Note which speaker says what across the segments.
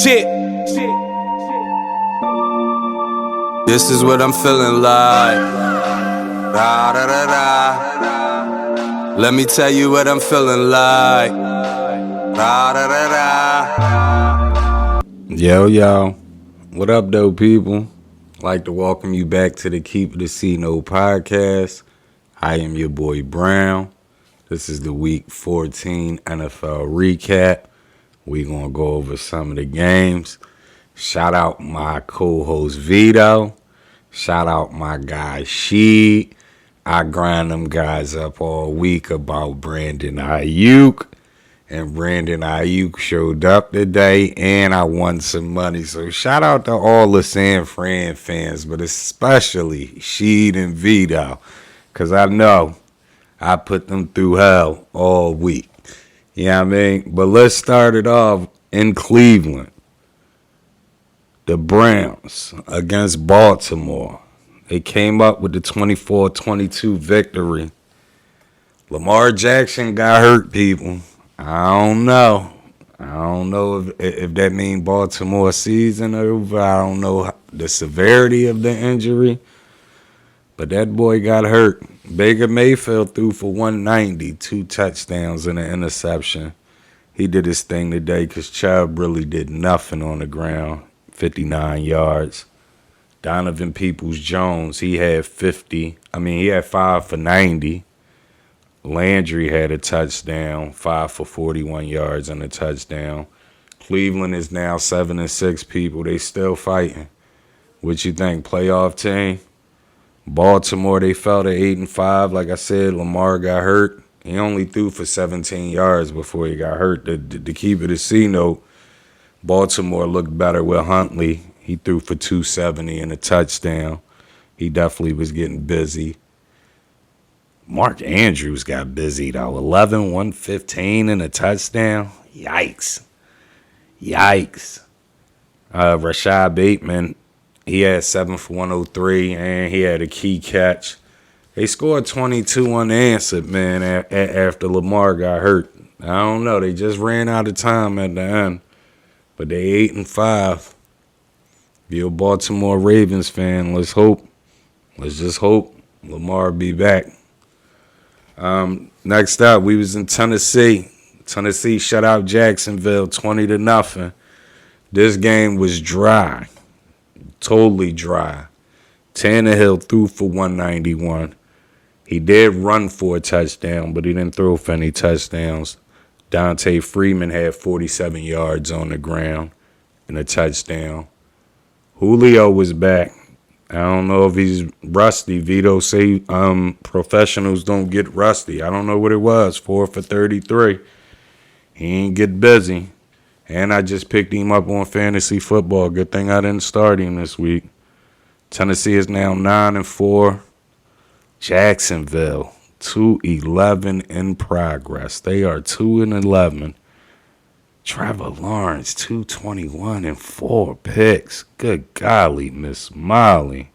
Speaker 1: Shit. This is what I'm feeling like. Da da da da. Let me tell you what I'm feeling like. Da da da da. Yo, what up, though, people? I'd like to welcome you back to the Keep the C No podcast. I am your boy Brown. This is the Week 14 NFL recap. We're going to go over some of the games. Shout out my co-host Vito. Shout out my guy Cade. I grind them guys up all week about Brandon Ayuk. And Brandon Ayuk showed up today, and I won some money. So shout out to all the San Fran fans, but especially Cade and Vito, because I know I put them through hell all week. You know what I mean? But let's start it off in Cleveland. The Browns against Baltimore. They came up with the 24-22 victory. Lamar Jackson got hurt, people. I don't know if that means Baltimore season over. I don't know the severity of the injury. But that boy got hurt. Baker Mayfield threw for 190, 2 touchdowns and an interception. He did his thing today because Chubb really did nothing on the ground. 59 yards. Donovan Peoples-Jones, he had 5 for 90. Landry had a touchdown, 5 for 41 yards and a touchdown. Cleveland is now 7-6, people. They still fighting. What you think, playoff team? Baltimore, they fell to 8-5. Like I said, Lamar got hurt. He only threw for 17 yards before he got hurt. To keep it a C note, Baltimore looked better with Huntley. He threw for 270 and a touchdown. He definitely was getting busy. Mark Andrews got busy, though. 11, 115 and a touchdown. Yikes. Rashad Bateman, he had 7 for 103, and he had a key catch. They scored 22 unanswered, man, after Lamar got hurt. I don't know. They just ran out of time at the end. But they 8-5. If you're a Baltimore Ravens fan, let's just hope Lamar be back. Next up, we was in Tennessee. Tennessee shut out Jacksonville 20-0. This game was dry. Totally dry. Tannehill threw for 191. He did run for a touchdown, but he didn't throw for any touchdowns. Dante Freeman had 47 yards on the ground and a touchdown. Julio was back. I don't know if he's rusty. Vito say professionals don't get rusty. I don't know what it was. 4 for 33. He ain't get busy. And I just picked him up on fantasy football. Good thing I didn't start him this week. Tennessee is now 9-4. Jacksonville 2-11 in progress. They are 2-11. Trevor Lawrence 221 and 4 picks. Good golly, Miss Molly.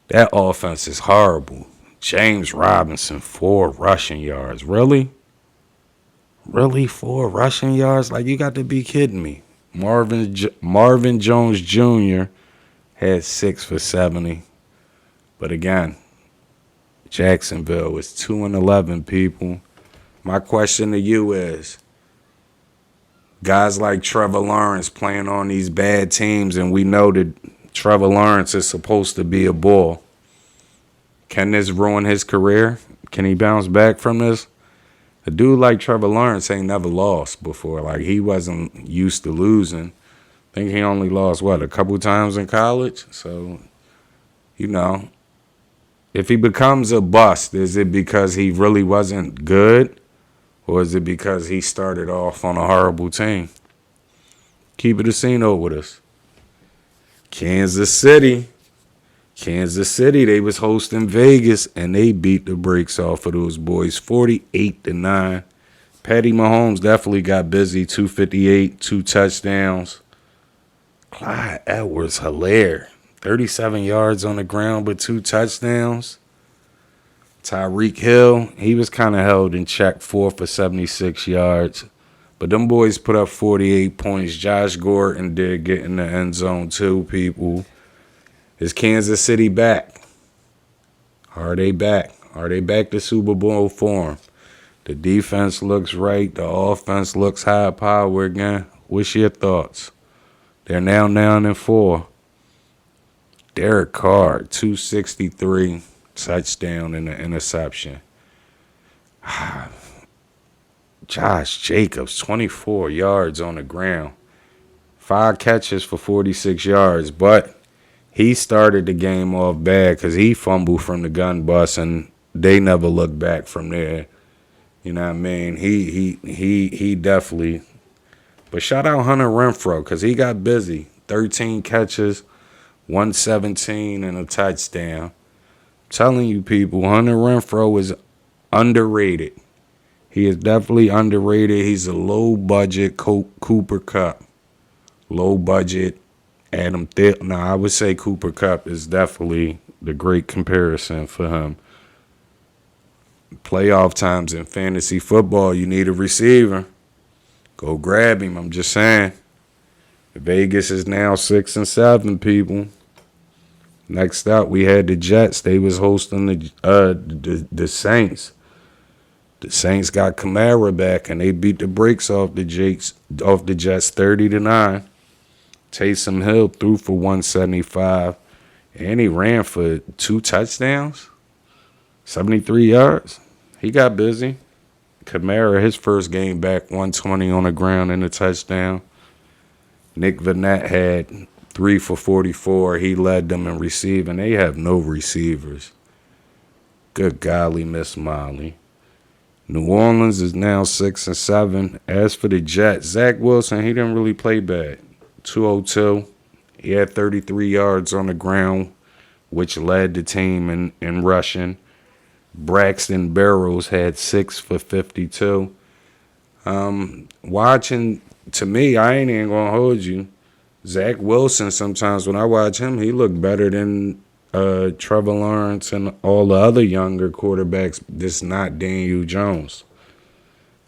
Speaker 1: That offense is horrible. James Robinson 4 rushing yards. Really? 4 rushing yards? Like, you got to be kidding me. Marvin Jones Jr. had 6 for 70. But again, Jacksonville is 2-11, people. My question to you is, guys like Trevor Lawrence playing on these bad teams, and we know that Trevor Lawrence is supposed to be a bull. Can this ruin his career? Can he bounce back from this? A dude like Trevor Lawrence ain't never lost before. Like, he wasn't used to losing. I think he only lost, a couple times in college? So, if he becomes a bust, is it because he really wasn't good? Or is it because he started off on a horrible team? Keep it a scene over with us. Kansas City, they was hosting Vegas, and they beat the brakes off of those boys 48-9. Patty Mahomes definitely got busy, 258, 2 touchdowns. Clyde Edwards-Helaire, 37 yards on the ground but 2 touchdowns. Tyreek Hill, he was kind of held in check, 4 for 76 yards.
Speaker 2: But them boys put up 48 points. Josh Gordon did get in the end zone too, people. Is Kansas City back? Are they back? Are they back to Super Bowl form? The defense looks right. The offense looks high power again. What's your thoughts? They're now 9-4. Derek Carr, 263, touchdown and an interception. Josh Jacobs, 24 yards on the ground. 5 catches for 46 yards, but he started the game off bad because he fumbled from the gun bus, and they never looked back from there. You know what I mean? He definitely. But shout out Hunter Renfrow because he got busy. 13 catches, 117 and a touchdown. I'm telling you people, Hunter Renfrow is underrated. He is definitely underrated. He's a low-budget Cooper Kupp. Low-budget Adam Thielen. Now, I would say Cooper Kupp is definitely the great comparison for him. Playoff times in fantasy football, you need a receiver. Go grab him. I'm just saying. Vegas is now 6-7, people. Next up, we had the Jets. They was hosting the Saints. The Saints got Kamara back, and they beat the brakes off the Jets 30-9. Taysom Hill threw for 175, and he ran for 2 touchdowns, 73 yards. He got busy. Kamara, his first game back, 120 on the ground and a touchdown. Nick Vannett had 3 for 44. He led them in receiving. They have no receivers. Good golly, Miss Molly. New Orleans is now 6-7. As for the Jets, Zach Wilson, he didn't really play bad. 202. He had 33 yards on the ground, which led the team in rushing. Braxton Berrios had 6 for 52. Watching, to me, I ain't even going to hold you. Zach Wilson, sometimes when I watch him, he looked better than Trevor Lawrence and all the other younger quarterbacks. This not Daniel Jones.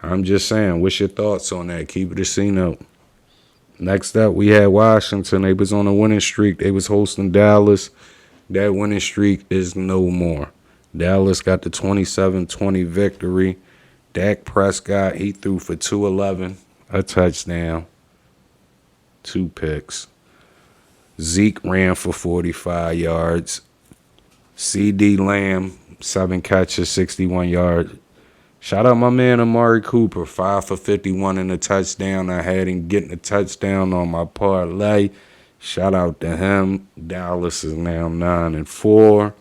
Speaker 2: I'm just saying, what's your thoughts on that? Keep it a C note. Next up, we had Washington. They was on a winning streak. They was hosting Dallas. That winning streak is no more. Dallas got the 27-20 victory. Dak Prescott, he threw for 211, a touchdown, 2 picks. Zeke ran for 45 yards. CD Lamb, 7 catches, 61 yards. Shout out my man Amari Cooper, 5 for 51 and a touchdown. I had him getting a touchdown on my parlay. Shout out to him. Dallas is now 9-4.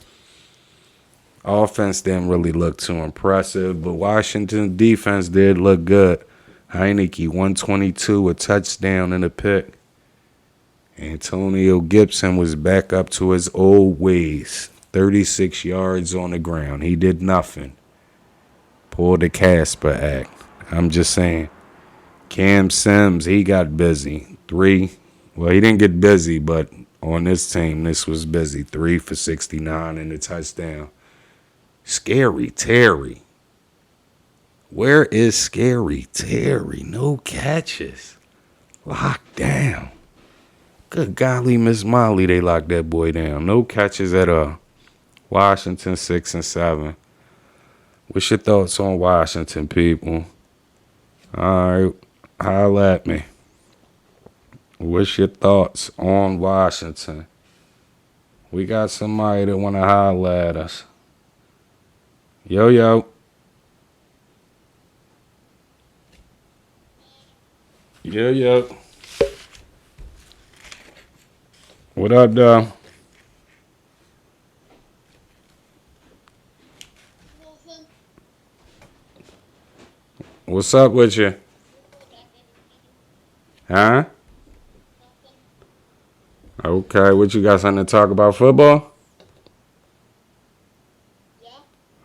Speaker 2: Offense didn't really look too impressive, but Washington defense did look good. Heineke, 122, a touchdown and a pick. Antonio Gibson was back up to his old ways. 36 yards on the ground. He did nothing. Pulled the Casper act. I'm just saying. Cam Sims, he got busy. 3. Well, he didn't get busy, but on this team, this was busy. 3 for 69 and a touchdown. Scary Terry. Where is Scary Terry? No catches. Locked down. Good golly, Miss Molly, they locked that boy down. No catches at all. Washington 6-7. What's your thoughts on Washington, people? All right, holla at me. What's your thoughts on Washington? We got somebody that want to holla at us. Yo. Yo. What up, though? What's up with you? Huh? Okay, what you got something to talk about football?
Speaker 3: Yeah.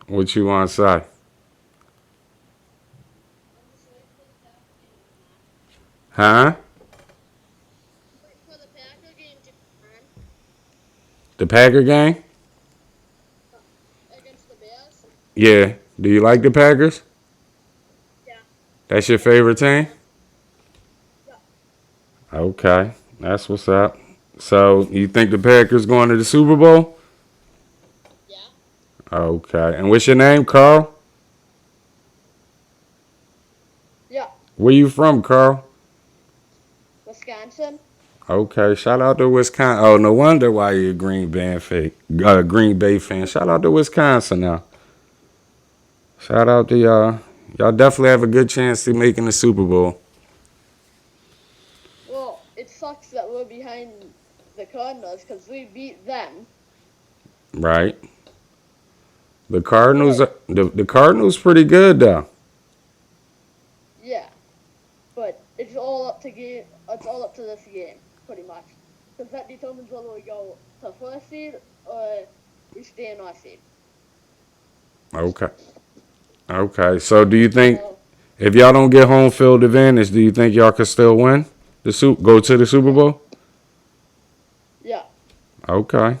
Speaker 2: What you want to say? Huh?
Speaker 3: Wait for the Packer game to run
Speaker 2: The Packer game?
Speaker 3: against the Bears.
Speaker 2: Yeah. Do you like the Packers?
Speaker 3: Yeah.
Speaker 2: That's your favorite team? Okay, that's what's up. So you think the Packers going to the Super Bowl?
Speaker 3: Yeah.
Speaker 2: Okay, and what's your name, Carl?
Speaker 3: Yeah.
Speaker 2: Where you from, Carl?
Speaker 3: Wisconsin.
Speaker 2: Okay, shout out to Wisconsin. Oh, no wonder why you're a Green Bay fan. Shout out to Wisconsin now. Shout out to y'all. Y'all definitely have a good chance to making the Super Bowl.
Speaker 3: Well, it sucks that we're behind the Cardinals because we beat them.
Speaker 2: Right. The Cardinals,
Speaker 3: But
Speaker 2: the Cardinals, pretty good though.
Speaker 3: yeah, but it's all up to game. It's all up to this game, pretty much, because that determines whether we go to first seed or we stay in our seed.
Speaker 2: Okay. Okay. So, do you think
Speaker 3: So
Speaker 2: if y'all don't get home field advantage, do you think y'all could still win go to the Super
Speaker 3: yeah,
Speaker 2: Bowl?
Speaker 3: yeah,
Speaker 2: Okay.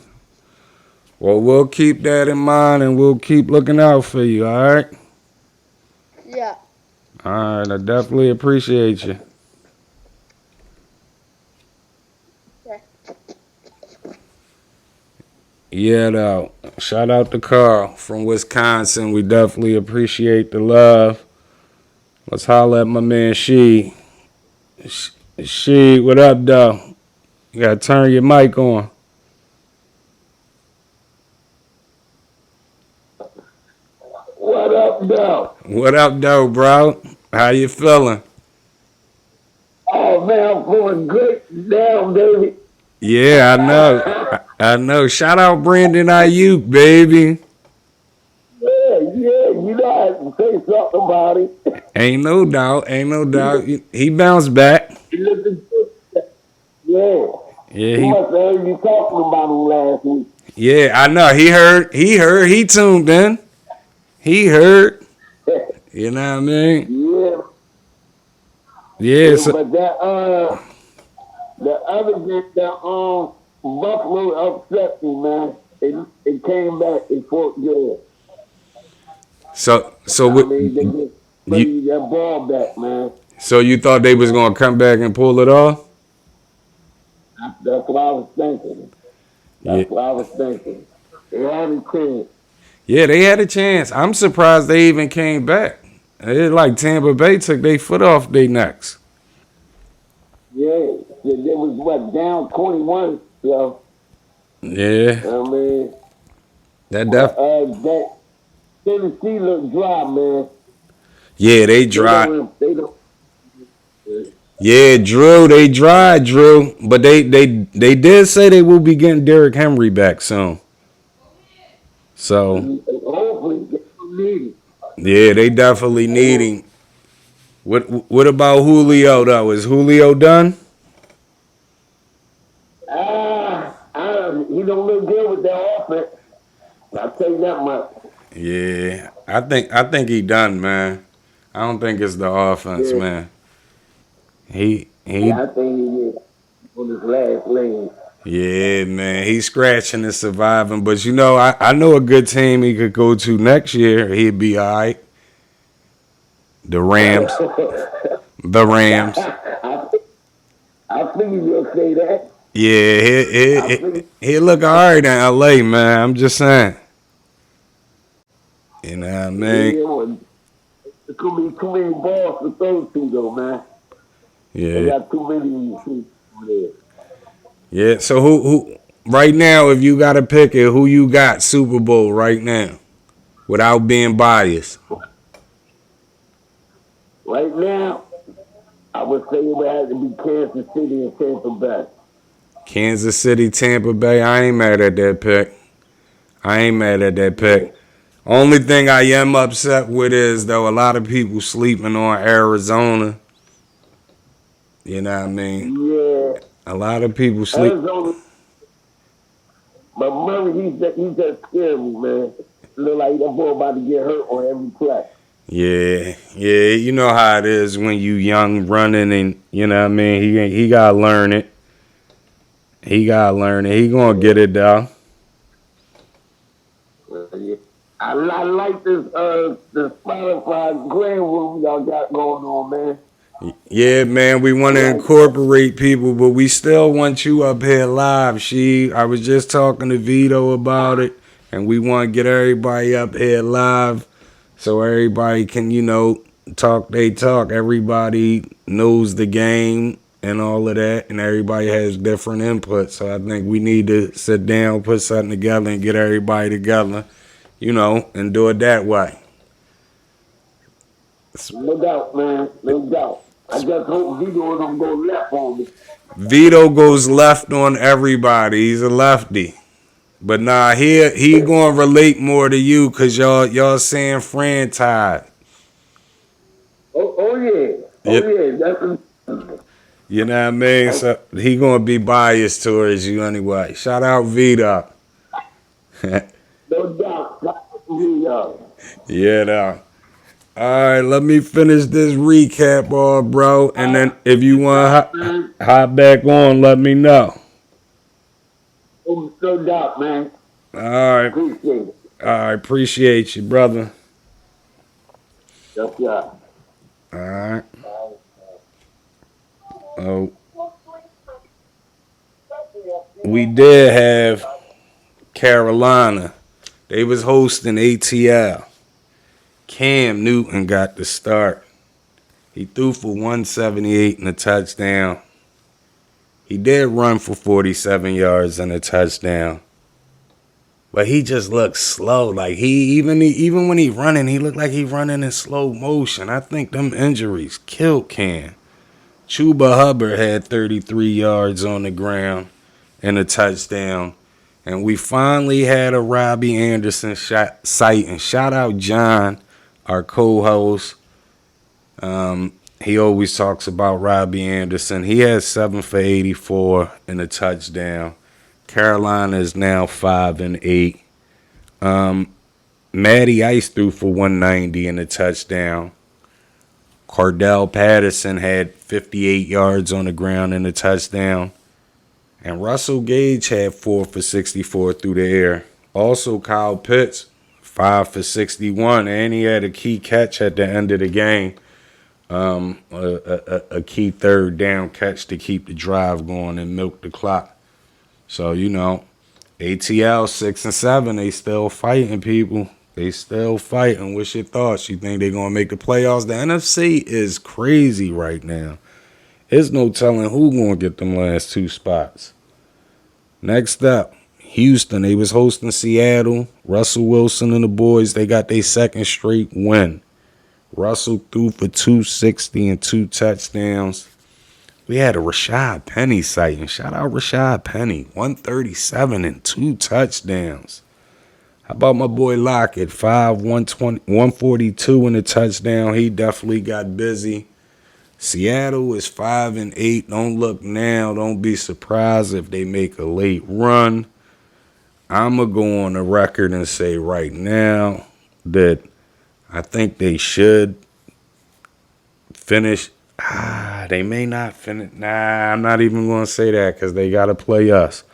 Speaker 2: Well, we'll keep that in mind and we'll keep looking out for you. All right.
Speaker 3: yeah.
Speaker 2: All right. I definitely appreciate you.
Speaker 3: Okay.
Speaker 2: Yeah, though. Shout out to Carl from Wisconsin. We definitely appreciate the love. Let's holler at my man She. She, what up, though? You gotta turn your mic on.
Speaker 4: What up, though?
Speaker 2: What up, though, bro? How you feeling?
Speaker 4: Oh man, I'm feeling great down, baby.
Speaker 2: Yeah, I know. I know. Shout out Brandon Ayuk, baby.
Speaker 4: Yeah, you know I have to say something about it.
Speaker 2: Ain't no doubt. Ain't no
Speaker 4: he
Speaker 2: doubt.
Speaker 4: look,
Speaker 2: He bounced back.
Speaker 4: he looking good. Yeah,
Speaker 2: Yeah,
Speaker 4: he must have heard you talking about him last week.
Speaker 2: yeah, I know. He tuned in. He heard. You know what I mean?
Speaker 4: Yeah,
Speaker 2: Yeah,
Speaker 4: yeah,
Speaker 2: so,
Speaker 4: but the other game, Buffalo upset me, man. It came back. It fought good.
Speaker 2: so
Speaker 4: I
Speaker 2: what,
Speaker 4: mean, they just
Speaker 2: you
Speaker 4: played that ball back, man.
Speaker 2: so you thought they was gonna come back and pull it off?
Speaker 4: That's what I was thinking.
Speaker 2: Yeah.
Speaker 4: That's what I was thinking. They had a chance.
Speaker 2: Yeah, they had a chance. I'm surprised they even came back. It's like Tampa Bay took their foot off their necks.
Speaker 4: Yeah, they was what down 21. So
Speaker 2: Yeah,
Speaker 4: I mean,
Speaker 2: that
Speaker 4: but
Speaker 2: def.
Speaker 4: that Tennessee look dry, man.
Speaker 2: Yeah, they
Speaker 4: They
Speaker 2: dry.
Speaker 4: don't. They don't.
Speaker 2: Yeah, Drew, they dry, Drew. But they did say they will be getting Derrick Henry back soon. So
Speaker 4: Hopefully, they don't need it.
Speaker 2: yeah, they definitely
Speaker 4: They will.
Speaker 2: needing. What about Julio though? Is Julio done?
Speaker 4: He don't look good with that offense. I'll tell you that much.
Speaker 2: Yeah, I think he done, man. I don't think it's the offense,
Speaker 4: Yeah,
Speaker 2: man. He
Speaker 4: yeah, I think he is on his last leg.
Speaker 2: yeah, man. He's scratching and surviving. But you know, I know a good team he could go to next year. He'd be all right. The Rams. The Rams.
Speaker 4: I, I figured you'll say that.
Speaker 2: Yeah,
Speaker 4: I figured.
Speaker 2: he look all right in LA, man. I'm just saying. You know what I mean?
Speaker 4: Yeah, well, there could be too many balls to throw to, though, man. They
Speaker 2: Yeah.
Speaker 4: got too many over there.
Speaker 2: Yeah. So who right now, if you gotta pick it, who you got Super Bowl right now? Without being biased.
Speaker 4: Right now, I would say it would have to be Kansas City and Tampa Bay.
Speaker 2: Kansas City, Tampa Bay. I ain't mad at that pick. I ain't mad at that
Speaker 4: Yeah,
Speaker 2: pick. Only thing I am upset with is though a lot of people sleeping on Arizona. You know what I mean?
Speaker 4: yeah.
Speaker 2: A lot of people sleep.
Speaker 4: Arizona, but Murray, he's just scared me, man. Look like that boy about to get hurt on every play.
Speaker 2: Yeah, yeah. You know how it is when you young running and you know what I mean. He gotta learn it. He gotta learn it. He gonna get it though.
Speaker 4: Yeah. I like this Spotify grand room y'all got going on, man.
Speaker 2: Yeah, man, we want to incorporate people, but we still want you up here live. I was just talking to Vito about it, and we want to get everybody up here live so everybody can, talk they talk. Everybody knows the game and all of that, and everybody has different input. So I think we need to sit down, put something together, and get everybody together, and do it that way.
Speaker 4: No doubt, man. No doubt. I just hope Vito don't go left on me.
Speaker 2: Vito goes left on everybody. He's a lefty. But nah, he gonna relate more to you because y'all San Fran tied.
Speaker 4: Oh yeah.
Speaker 2: Yep.
Speaker 4: Oh yeah. That's
Speaker 2: You know what I mean? So he gonna be biased towards you anyway. Shout out Vito.
Speaker 4: no doubt. Yeah.
Speaker 2: Yeah, though. All right, let me finish this recap, bro. And then if you want to hop back on, let me know.
Speaker 4: No doubt, man.
Speaker 2: All right.
Speaker 4: Appreciate it.
Speaker 2: All right, appreciate you, brother.
Speaker 4: Yes, yeah.
Speaker 2: All right. Oh, we did have Carolina. They was hosting ATL. Cam Newton got the start. He threw for 178 and a touchdown. He did run for 47 yards and a touchdown. But he just looked slow. Like even when he running, he looked like he running in slow motion. I think them injuries killed Cam. Chuba Hubbard had 33 yards on the ground and a touchdown. And we finally had a Robbie Anderson sight. And shout out John, our co-host. He always talks about Robbie Anderson. He had 7 for 84 and a touchdown. Carolina is now 5-8. Matty Ice threw for 190 and a touchdown. Cordell Patterson had 58 yards on the ground and a touchdown. And Russell Gage had 4 for 64 through the air. Also, Kyle Pitts, 5 for 61. And he had a key catch at the end of the game. A key third down catch to keep the drive going and milk the clock. So, ATL 6-7, they still fighting, people. They still fighting. What's your thoughts? You think they're going to make the playoffs? The NFC is crazy right now. There's no telling who going to get them last 2 spots. Next up, Houston. They was hosting Seattle. Russell Wilson and the boys, they got their second straight win. Russell threw for 260 and 2 touchdowns. We had a Rashad Penny sighting. Shout out Rashad Penny. 137 and 2 touchdowns. How about my boy Lockett? 142 and a touchdown. He definitely got busy. Seattle is 5-8. Don't look now. Don't be surprised if they make a late run. I'm going to go on the record and say right now that I think they should finish. They may not finish. Nah, I'm not even going to say that because they got to play us.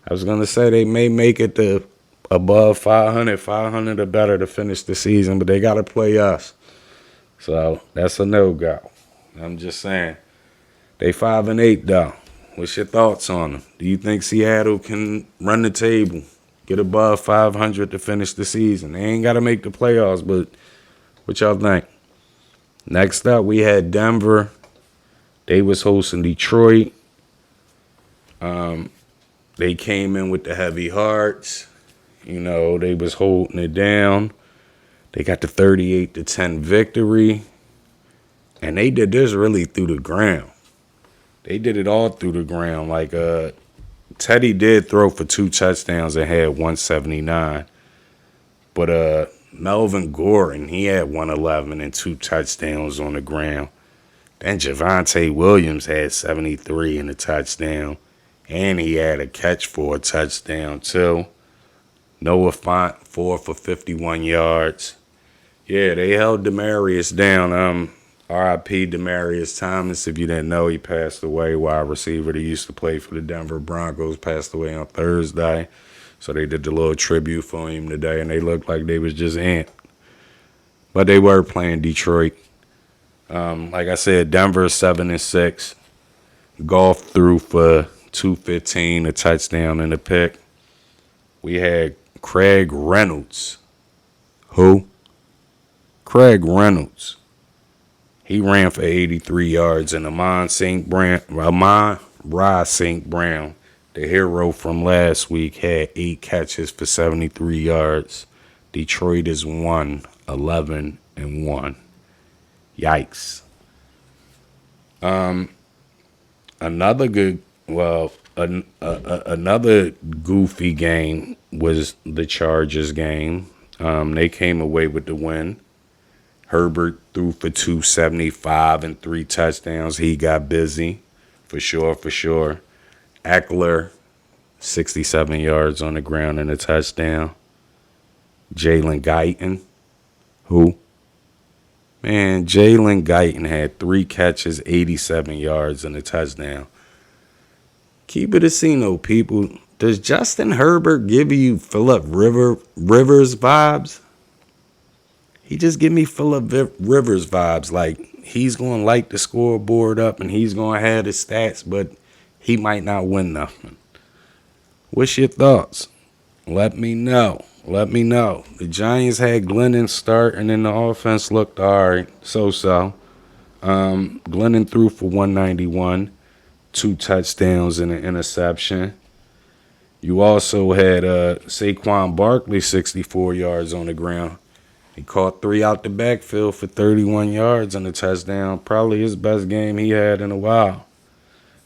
Speaker 2: I was going to say they may make it to above 500 or better to finish the season, but they got to play us. So that's a no-go. I'm just saying. They 5-8, though. What's your thoughts on them? Do you think Seattle can run the table, get above 500 to finish the season? They ain't got to make the playoffs, but what y'all think? Next up, we had Denver. They was hosting Detroit. They came in with the heavy hearts. They was holding it down. They got the 38-10 victory. And they did this really through the ground. They did it all through the ground. Like, Teddy did throw for 2 touchdowns and had 179. But Melvin Gordon, he had 111 and 2 touchdowns on the ground. Then Javonte Williams had 73 and a touchdown. And he had a catch for a touchdown, too. Noah Fant, 4 for 51 yards. Yeah, they held Demaryius down. R.I.P. Demaryius Thomas. If you didn't know, he passed away. Wide receiver that used to play for the Denver Broncos passed away on Thursday. So they did the little tribute for him today, and they looked like they was just ant. But they were playing Detroit. Like I said, Denver 7-6. Golf threw for 215, a touchdown and a pick. We had Craig Reynolds. Who? Craig Reynolds. He ran for 83 yards, and Amon Ra St. Brown, the hero from last week, had 8 catches for 73 yards. Detroit is 11-1. Yikes. Another goofy game was the Chargers game. They came away with the win. Herbert threw for 275 and 3 touchdowns. He got busy, for sure. Eckler, 67 yards on the ground and a touchdown. Jalen Guyton, who? Man, Jalen Guyton had 3 catches, 87 yards and a touchdown. Keep it a scene, people. Does Justin Herbert give you Phillip Rivers vibes? He just give me Phillip Rivers vibes. Like, he's going to light the scoreboard up and he's going to have the stats, but he might not win nothing. What's your thoughts? Let me know. The Giants had Glennon start, and then the offense looked all right. So. Glennon threw for 191, 2 touchdowns and an interception. You also had Saquon Barkley, 64 yards on the ground. He caught 3 out the backfield for 31 yards and a touchdown. Probably his best game he had in a while.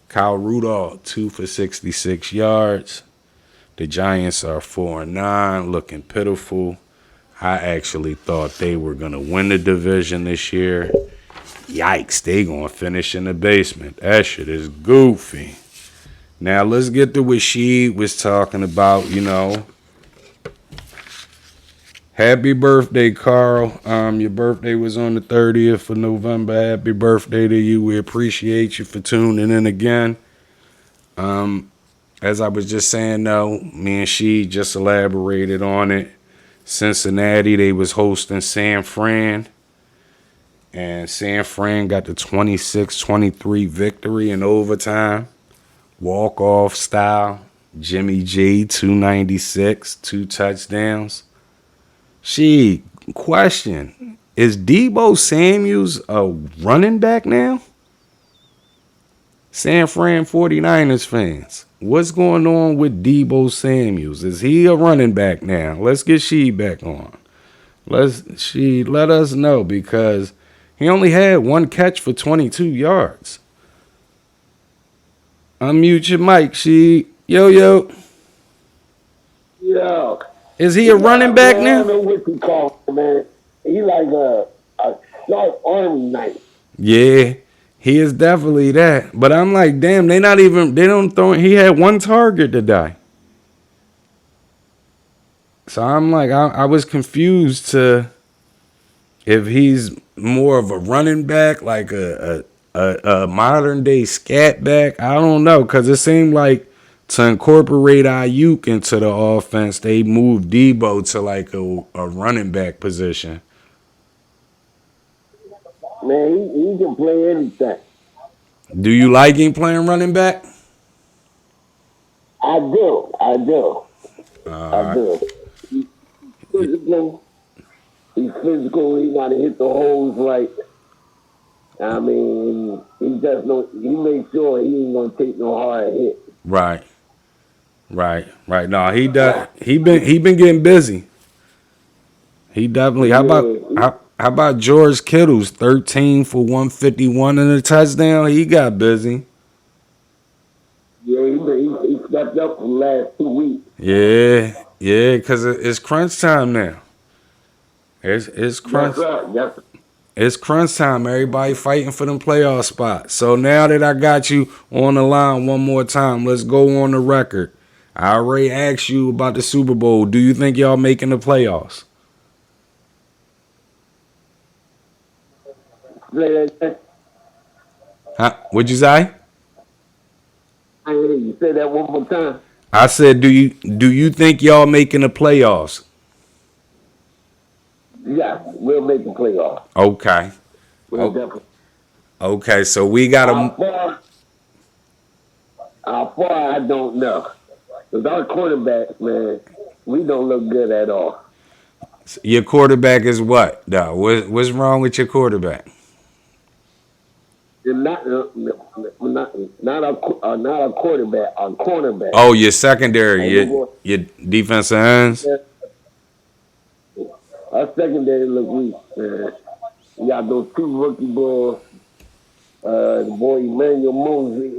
Speaker 2: Kyle Rudolph, 2 for 66 yards. The Giants are 4-9, looking pitiful. I actually thought they were going to win the division this year. Yikes, they going to finish in the basement. That shit is goofy. Now, let's get to what she was talking about, Happy birthday, Carl. Your birthday was on the 30th of November. Happy birthday to you. We appreciate you for tuning in again. As I was just saying, though, me and she just elaborated on it. Cincinnati, they was hosting San Fran. And San Fran got the 26-23 victory in overtime. Walk-off style. Jimmy G, 296, 2 touchdowns. Question. Is Deebo Samuels a running back now? San Fran 49ers fans, what's going on with Deebo Samuels? Is he a running back now? Let's get she back on. Let us know, because he only had 1 catch for 22 yards. Unmute your mic, she. Yo.
Speaker 4: Yo.
Speaker 2: Is he a running back now?
Speaker 4: I don't know what you call him, man. He like a sharp army knife.
Speaker 2: Yeah, he is definitely that. But I'm like, damn, they don't throw. He had 1 target today. So I'm like, I was confused to if he's more of a running back, like a modern day scat back. I don't know, because it seemed like to incorporate Ayuk into the offense, they moved Deebo to like a running back position.
Speaker 4: Man, he can play anything.
Speaker 2: Do you like him playing running back?
Speaker 4: I do. I do. He's physical. He got to hit the holes right. I mean, he makes sure he ain't gonna take no hard hit.
Speaker 2: Right. No, he does. He been getting busy. He definitely. How about George Kittle's 13 for 151 and a touchdown? He got busy.
Speaker 4: Yeah, he stepped up for the last 2 weeks.
Speaker 2: Yeah, because it's crunch time now. It's crunch.
Speaker 4: Yes, sir.
Speaker 2: It's crunch time. Everybody fighting for them playoff spots. So now that I got you on the line one more time, let's go on the record. I already asked you about the Super Bowl. Do you think y'all making the playoffs? Huh? What'd you say?
Speaker 4: I hear you say that one more time.
Speaker 2: I said, do you think y'all making the playoffs?
Speaker 4: Yeah, we'll make the playoffs.
Speaker 2: Okay.
Speaker 4: We'll definitely.
Speaker 2: Okay, so we got
Speaker 4: How
Speaker 2: a
Speaker 4: far? How far? I don't know. Because our quarterbacks, man, we don't look good at all.
Speaker 2: your quarterback is what? Though what's wrong with your quarterback?
Speaker 4: And not a quarterback, a cornerback.
Speaker 2: Oh, your secondary,
Speaker 4: Like,
Speaker 2: your defensive ends.
Speaker 4: our secondary look weak, man. We got those two rookie boys. The boy Emmanuel Moses,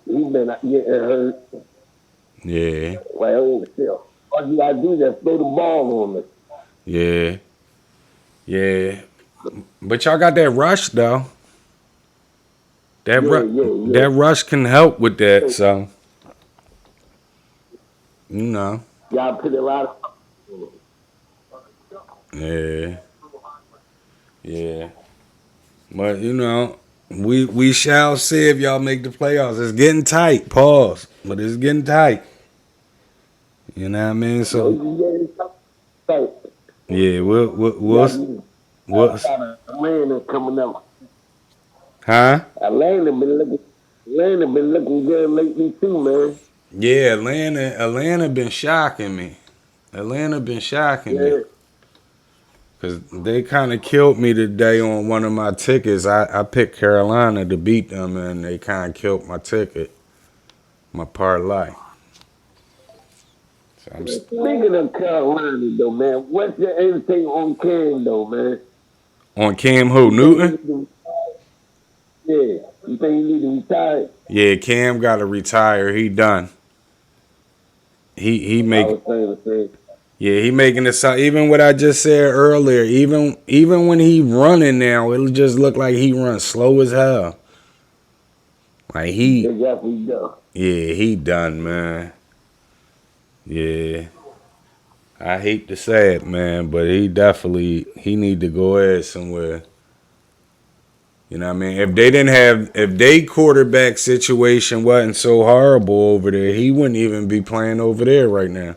Speaker 4: he been getting hurt.
Speaker 2: Yeah,
Speaker 4: Well, still, all you gotta do is just throw the ball on us.
Speaker 2: yeah, yeah. But y'all got that rush though.
Speaker 4: Yeah, yeah,
Speaker 2: That rush can help with that. So you know,
Speaker 4: yeah. Y'all put a lot
Speaker 2: yeah, yeah. But you know, we shall see if y'all make the playoffs. It's getting tight. Pause. But it's getting tight. You know what I mean? So
Speaker 4: of.
Speaker 2: yeah,
Speaker 4: Yeah, you
Speaker 2: we'll
Speaker 4: got Atlanta coming up.
Speaker 2: huh?
Speaker 4: Atlanta been looking good lately too, man.
Speaker 2: Yeah, Atlanta been shocking me. Atlanta been shocking me.
Speaker 4: Yeah,
Speaker 2: Cause they kind of killed me today on one of my tickets. I picked Carolina to beat them, and they kind of killed my ticket, my parlay. So
Speaker 4: speaking of Carolina though, man, what's your everything on Cam though, man?
Speaker 2: on Cam who
Speaker 4: You think he
Speaker 2: Newton?
Speaker 4: need to, yeah, you think he need to retire?
Speaker 2: Yeah, Cam got to retire. He done. He
Speaker 4: I
Speaker 2: make
Speaker 4: was saying the same.
Speaker 2: Yeah, he making it sound. Even what I just said earlier, even when he running now, it'll just look like he runs slow as hell. Like
Speaker 4: They definitely do.
Speaker 2: yeah, he done, man. Yeah, I hate to say it, man, but he need to go ahead somewhere. You know what I mean? If they quarterback situation wasn't so horrible over there, he wouldn't even be playing over there right now.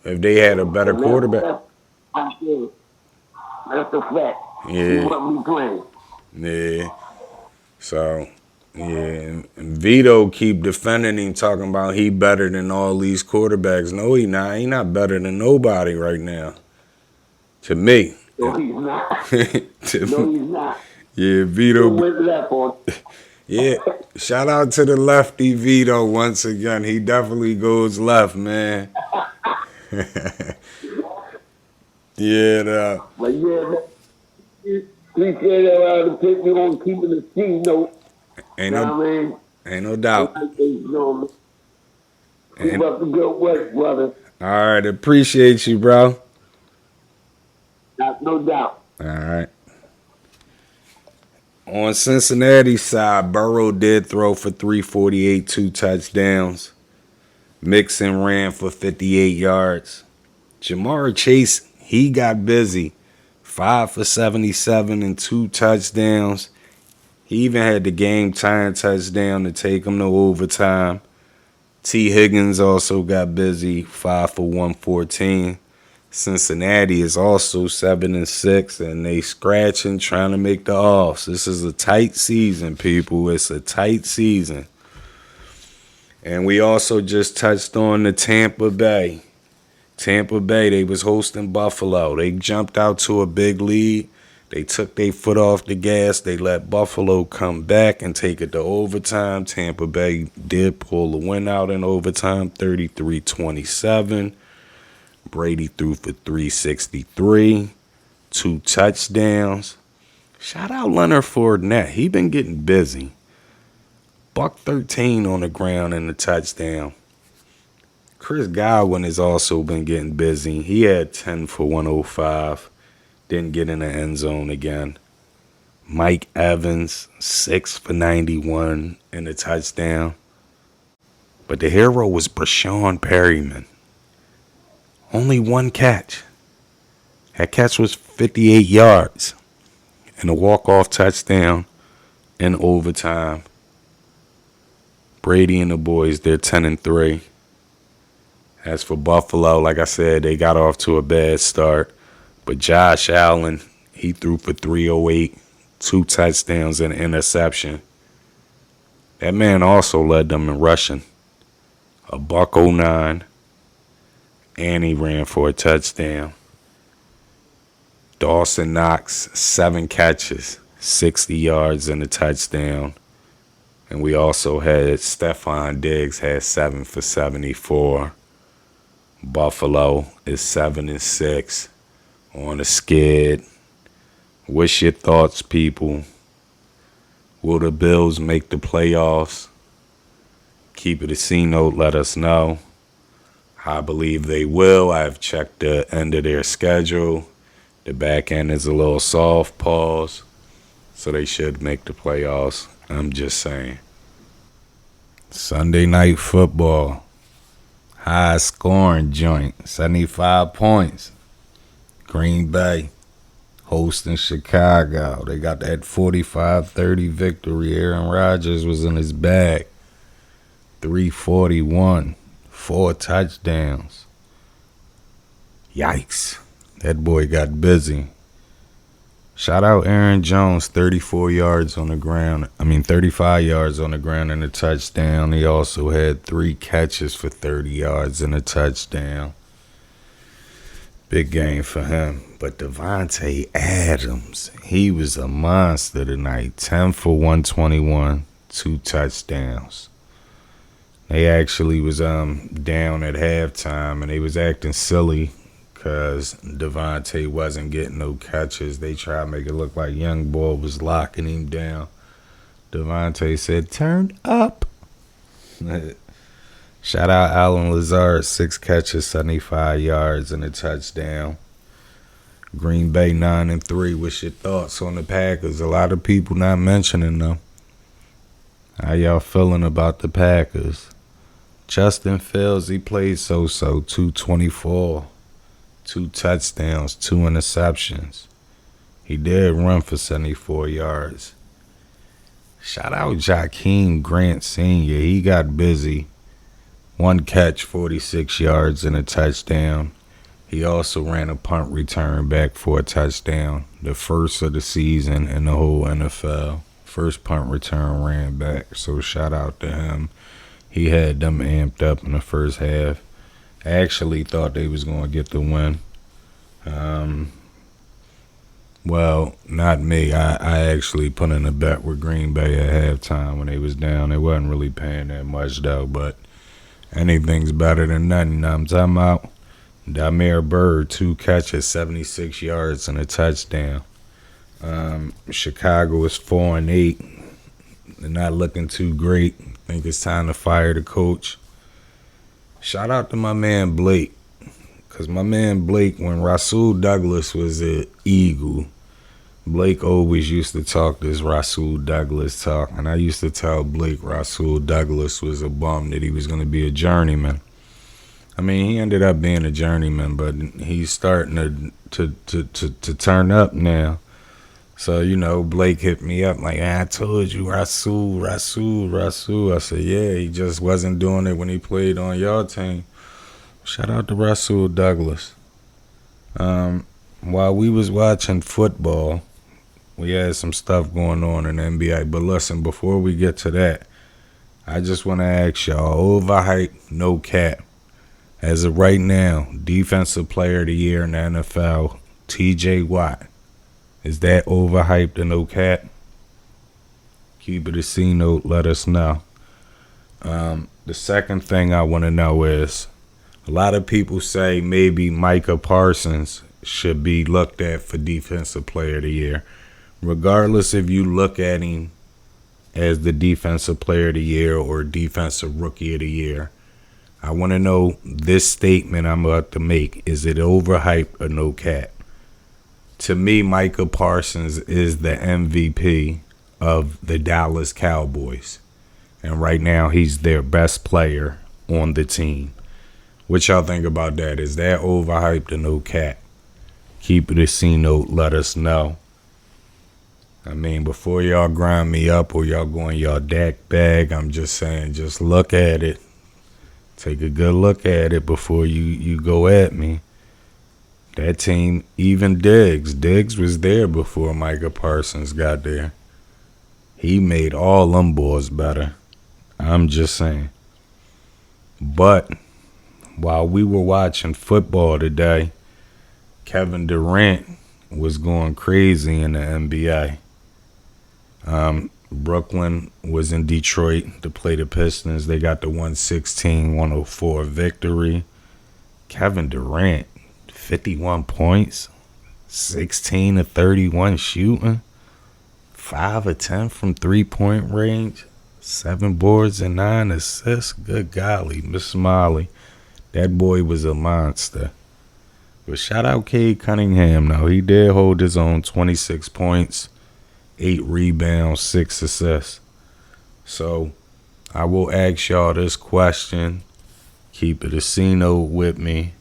Speaker 2: If they had a better
Speaker 4: And
Speaker 2: quarterback.
Speaker 4: that's a fact. He
Speaker 2: Yeah,
Speaker 4: wouldn't be playing.
Speaker 2: yeah. So, yeah, and Vito keep defending him, talking about he better than all these quarterbacks. No, he not. He not better than nobody right now. To me.
Speaker 4: No, he's not. No,
Speaker 2: To,
Speaker 4: he's not.
Speaker 2: yeah,
Speaker 4: He
Speaker 2: Vito.
Speaker 4: went left on.
Speaker 2: Yeah, shout out to the lefty Vito once again. He definitely goes left, man. Yeah,
Speaker 4: But yeah, man, appreciate everybody to pick me on keeping the C note.
Speaker 2: ain't
Speaker 4: Know
Speaker 2: no,
Speaker 4: what I mean?
Speaker 2: ain't no
Speaker 4: I
Speaker 2: doubt.
Speaker 4: like these, keep
Speaker 2: And
Speaker 4: up the good work, brother.
Speaker 2: all right, appreciate you, bro.
Speaker 4: No doubt.
Speaker 2: All right. On Cincinnati's side, Burrow did throw for 348, 2 touchdowns. Mixon ran for 58 yards. Jamar Chase, he got busy. 5 for 77 and 2 touchdowns. He even had the game-tying touchdown to take him to overtime. T. Higgins also got busy. 5 for 114. Cincinnati is also 7-6, and they scratching, trying to make the offs. This is a tight season, people. It's a tight season. And we also just touched on the Tampa Bay. Tampa Bay, they was hosting Buffalo. They jumped out to a big lead. They took their foot off the gas. They let Buffalo come back and take it to overtime. Tampa Bay did pull the win out in overtime, 33-27. Brady threw for 363, 2 touchdowns. Shout out Leonard Fournette. He been getting busy. Buck 13 on the ground and a touchdown. Chris Godwin has also been getting busy. He had 10 for 105. Didn't get in the end zone again. Mike Evans, 6 for 91 and a touchdown. But the hero was Brashawn Perryman. Only 1 catch. That catch was 58 yards and a walk-off touchdown in overtime. Brady and the boys, they're 10-3. As for Buffalo, like I said, they got off to a bad start. But Josh Allen, he threw for 308, 2 touchdowns and an interception. That man also led them in rushing. A $109, and he ran for a touchdown. Dawson Knox, 7 catches, 60 yards and a touchdown. And we also had Stephon Diggs had 7 for 74. Buffalo is 7-6 on the skid. What's your thoughts, people? Will the Bills make the playoffs? Keep it a C note, let us know. I believe they will. I've checked the end of their schedule. The back end is a little soft pause, so they should make the playoffs. I'm just saying. Sunday night football. High scoring joint. 75 points. Green Bay hosting Chicago. They got that 45-30 victory. Aaron Rodgers was in his bag. 341. 4 touchdowns. Yikes. That boy got busy. Shout out Aaron Jones, 34 yards on the ground. 35 yards on the ground and a touchdown. He also had 3 catches for 30 yards and a touchdown. Big game for him. But Devontae Adams, he was a monster tonight. 10 for 121, 2 touchdowns. They actually was down at halftime, and they was acting silly because Devontae wasn't getting no catches. They tried to make it look like Young Boy was locking him down. Devontae said, "Turn up." Shout out Allen Lazard, 6 catches, 75 yards, and a touchdown. Green Bay 9-3. What's your thoughts on the Packers? A lot of people not mentioning them. How y'all feeling about the Packers? Justin Fields, he played so-so, 224, 2 touchdowns, 2 interceptions. He did run for 74 yards. Shout out Jakeem Grant Sr. He got busy. 1 catch, 46 yards, and a touchdown. He also ran a punt return back for a touchdown, the first of the season in the whole NFL. First punt return ran back, so shout out to him. He had them amped up in the first half. I actually thought they was going to get the win. Well, not me. I actually put in a bet with Green Bay at halftime when they was down. They wasn't really paying that much, though, but anything's better than nothing. I'm talking about Damiere Byrd, 2 catches, 76 yards, and a touchdown. Chicago is 4-8. They're not looking too great. I think it's time to fire the coach. Shout out to my man Blake. Because my man Blake, when Rasul Douglas was an Eagle, Blake always used to talk this Rasul Douglas talk. And I used to tell Blake Rasul Douglas was a bum, that he was going to be a journeyman. He ended up being a journeyman, but he's starting to turn up now. So, Blake hit me up like, I told you, Rasul. I said, yeah, he just wasn't doing it when he played on your team. Shout out to Rasul Douglas. While we was watching football, we had some stuff going on in the NBA. But listen, before we get to that, I just want to ask y'all, overhyped, no cap. As of right now, Defensive Player of the Year in the NFL, T.J. Watt. Is that overhyped and no cap? Keep it a C note, let us know. The second thing I want to know is, a lot of people say maybe Micah Parsons should be looked at for Defensive Player of the Year. Regardless if you look at him as the Defensive Player of the Year or Defensive Rookie of the Year, I want to know this statement I'm about to make. Is it overhyped or no cap? To me, Micah Parsons is the MVP of the Dallas Cowboys. And right now, he's their best player on the team. What y'all think about that? Is that overhyped or no cap? Keep it a C note. Let us know. Before y'all grind me up or y'all go in y'all Dak bag, I'm just saying, just look at it. Take a good look at it before you go at me. That team, even Diggs was there before Micah Parsons got there. He made all them boys better. I'm just saying. But while we were watching football today, Kevin Durant was going crazy in the NBA. Brooklyn was in Detroit to play the Pistons. They got the 116-104 victory. Kevin Durant, 51 points, 16 of 31 shooting, 5 of 10 from three-point range, 7 boards and 9 assists. Good golly, Miss Smiley. That boy was a monster. But shout out Cade Cunningham now. He did hold his own, 26 points, 8 rebounds, 6 assists. So I will ask y'all this question. Keep it a C note with me.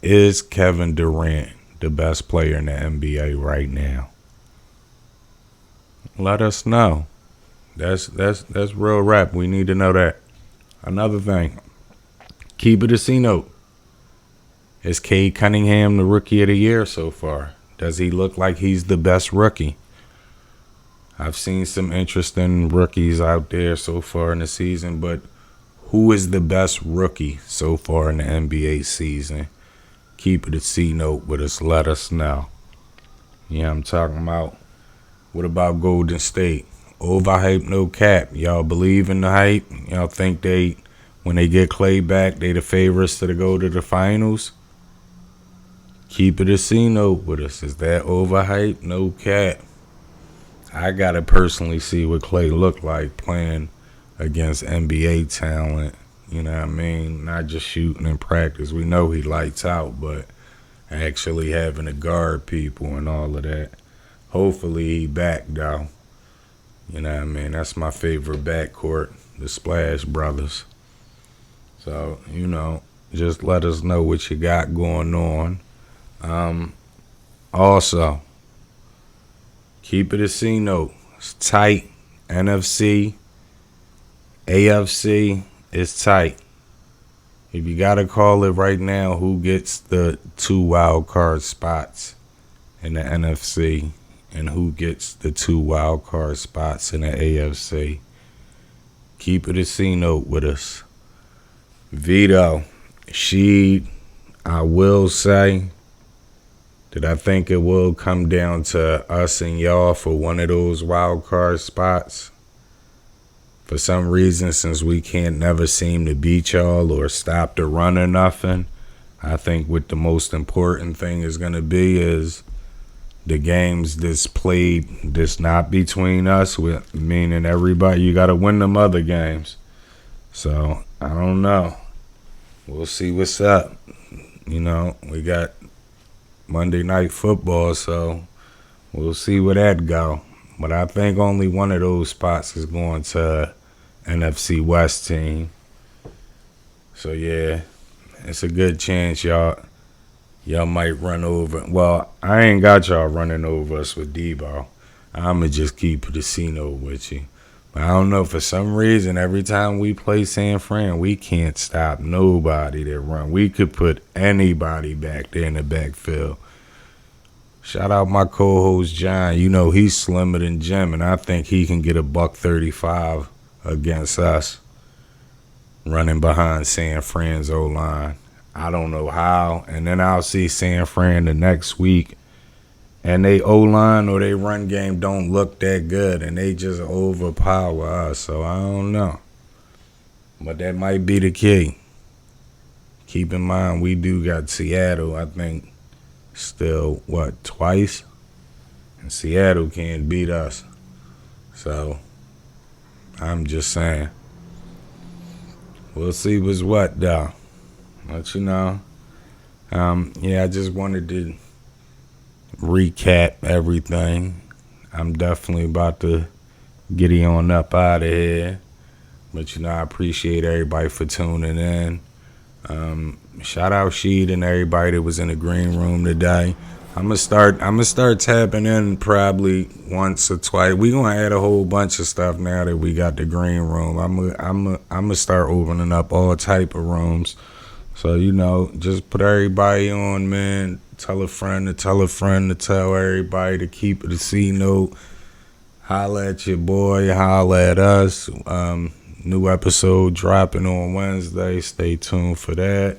Speaker 2: Is Kevin Durant the best player in the NBA right now? Let us know. That's real rap. We need to know that. Another thing. Keep it a C note. Is Cade Cunningham the rookie of the year so far? Does he look like he's the best rookie? I've seen some interesting rookies out there so far in the season, but who is the best rookie so far in the NBA season? Keep it a C note with us. Let us know. Yeah, I'm talking about. What about Golden State? Overhype, no cap. Y'all believe in the hype? Y'all think when they get Clay back, they the favorites to go to the finals? Keep it a C note with us. Is that overhype? No cap. I gotta personally see what Clay look like playing against NBA talent. You know what I mean? Not just shooting in practice. We know he lights out, but actually having to guard people and all of that. Hopefully he back though. You know what I mean? That's my favorite backcourt, the Splash Brothers. So, just let us know what you got going on. Also, keep it a C note. It's tight. NFC, AFC is tight. If you got to call it right now, who gets the 2 wild card spots in the NFC and who gets the 2 wild card spots in the AFC? Keep it a C note with us. Vito, I will say that I think it will come down to us and y'all for one of those wild card spots. For some reason, since we can't never seem to beat y'all or stop the run or nothing, I think what the most important thing is going to be is the games that's played that's not between us, meaning everybody, you got to win them other games. So, I don't know. We'll see what's up. We got Monday Night Football, so we'll see where that go. But I think only one of those spots is going to NFC West team. So, yeah, it's a good chance y'all might run over. Well, I ain't got y'all running over us with Debo. I'm going to just keep the C note with you. But I don't know, for some reason, every time we play San Fran, we can't stop nobody that run. We could put anybody back there in the backfield. Shout out my co-host, John. He's slimmer than Jim, and I think he can get a $135 against us running behind San Fran's O-line. I don't know how. And then I'll see San Fran the next week, and they O-line or they run game don't look that good, and they just overpower us. So I don't know. But that might be the key. Keep in mind, we do got Seattle, I think, still, twice? And Seattle can't beat us. So, I'm just saying. We'll see what's what, though. Let you know. I just wanted to recap everything. I'm definitely about to get on up out of here. But, I appreciate everybody for tuning in. Shout out Sheed and everybody that was in the green room today. I'm gonna start tapping in probably once or twice. We gonna add a whole bunch of stuff now that we got the green room. I'm gonna start opening up all type of rooms. So just put everybody on, man. Tell a friend to tell a friend to tell everybody to keep it a C note. Holla at your boy, holla at us. New episode dropping on Wednesday. Stay tuned for that.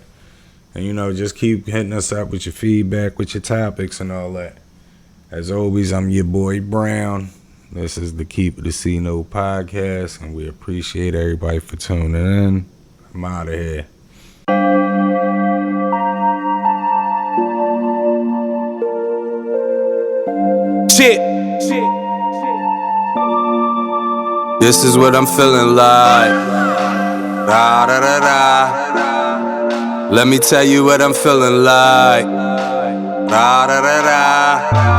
Speaker 2: And, you know, just keep hitting us up with your feedback, with your topics and all that. As always, I'm your boy Brown. This is the Keep It a C Note podcast, and we appreciate everybody for tuning in. I'm out of here.
Speaker 1: Shit. This is what I'm feeling like. Da da da da. Let me tell you what I'm feeling like. Da da da da.